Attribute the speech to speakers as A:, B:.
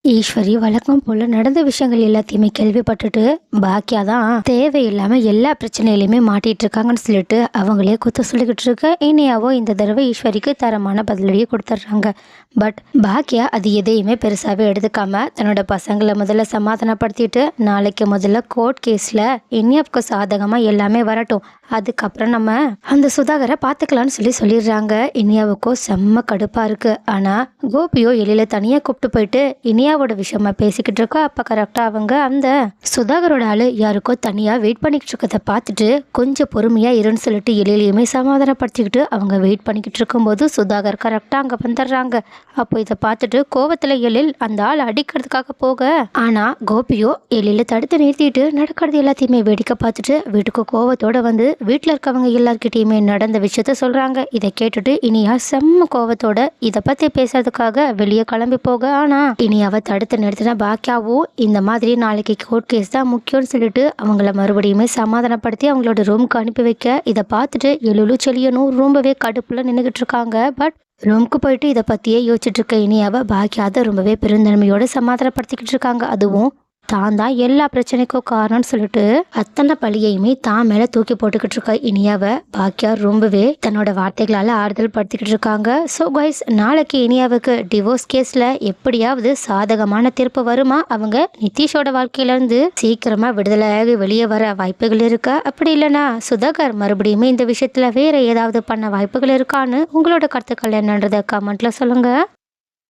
A: ஈஸ்வரி வழக்கம் போல நடந்த விஷயங்கள் எல்லாத்தையுமே கேள்விப்பட்டுட்டு பாக்கியா தான் தேவையில்லாம எல்லா பிரச்சனையிலுமே மாட்டிட்டு இருக்காங்கன்னு சொல்லிட்டு அவங்களே குத்த சொல்லிக்கிட்டு இருக்க. இனியாவோ இந்த தடவை ஈஸ்வரிக்கு தரமான பதிலடியை கொடுத்துட்றாங்க. பட் பாக்கியா அது எதையுமே பெருசாவே எடுத்துக்காம தன்னோட பசங்களை முதல்ல சமாதானப்படுத்திட்டு நாளைக்கு முதல்ல கோர்ட் கேஸ்ல இனியாவுக்கு சாதகமா எல்லாமே வரட்டும், அதுக்கப்புறம் நம்ம அந்த சுதாகரை பார்த்துக்கலாம்னு சொல்லிடுறாங்க. இனியாவுக்கோ செம்ம கடுப்பா இருக்கு. ஆனா கோபியோ எழில தனியா கூப்பிட்டு போயிட்டு இனியாவோட விஷயமா பேசிக்கிட்டு இருக்கோ. அப்ப கரெக்டா அவங்க அந்த சுதாகரோட ஆளு யாருக்கோ தனியா வெயிட் பண்ணிக்கிட்டு இருக்கதை பார்த்துட்டு கொஞ்சம் பொறுமையா இருன்னு சொல்லிட்டு எழிலையுமே சமாதானப்படுத்திக்கிட்டு அவங்க வெயிட் பண்ணிக்கிட்டு இருக்கும்போது சுதாகர் கரெக்டா அங்க வந்துடுறாங்க. அப்போ இதை பார்த்துட்டு கோவத்துல எழில் அந்த ஆள் அடிக்கிறதுக்காக போக, ஆனா கோபியோ எழில தடுத்து நிறுத்திட்டு நடக்கிறது எல்லாத்தையுமே வேடிக்கை பார்த்துட்டு வீட்டுக்கு கோவத்தோட வந்து வீட்டுல இருக்கவங்க எல்லார்கிட்டயுமே நடந்த விஷயத்த சொல்றாங்க. இதை கேட்டுட்டு இனியா செம்ம கோவத்தோட இதை பத்தி பேசுறதுக்காக வெளியே கிளம்பி போக, ஆனா இனியாவை தடுத்து நிறுத்தின பாக்கியாவும் இந்த மாதிரி நாளைக்கு கோர்ட் கேஸ் தான் முக்கியம்னு சொல்லிட்டு அவங்கள மறுபடியுமே சமாதானப்படுத்தி அவங்களோட ரூமுக்கு அனுப்பி வைக்க, இதை பார்த்துட்டு எழுலு செலியனும் ரொம்பவே கடுப்புல நின்றுகிட்டு இருக்காங்க. பட் ரூமுக்கு போயிட்டு இதை பத்தியே யோசிச்சுட்டு இருக்க இனியாவை பாக்கியாத ரொம்பவே பெருந்தன்மையோட சமாதானப்படுத்திக்கிட்டு இருக்காங்க. அதுவும் தான் தான் எல்லா பிரச்சனைக்கும் காரணம்னு சொல்லிட்டு அத்தனை பழியையுமே தான் மேல தூக்கி போட்டுக்கிட்டு இருக்க இனியாவை பாக்கியா ரொம்பவே தன்னோட வார்த்தைகளால ஆறுதல் படுத்திக்கிட்டு இருக்காங்க. ஸோ கைஸ், நாளைக்கு இனியாவுக்கு டிவோர்ஸ் கேஸ்ல எப்படியாவது சாதகமான தீர்ப்பு வருமா, அவங்க நிதிஷோட வாழ்க்கையில இருந்து சீக்கிரமா விடுதலையாகி வெளியே வர வாய்ப்புகள் இருக்கா, அப்படி இல்லைன்னா சுதாகர் மறுபடியுமே இந்த விஷயத்துல வேற ஏதாவது பண்ண வாய்ப்புகள் இருக்கான்னு உங்களோட கருத்துக்கள் என்னன்றத கமெண்ட்ல சொல்லுங்க.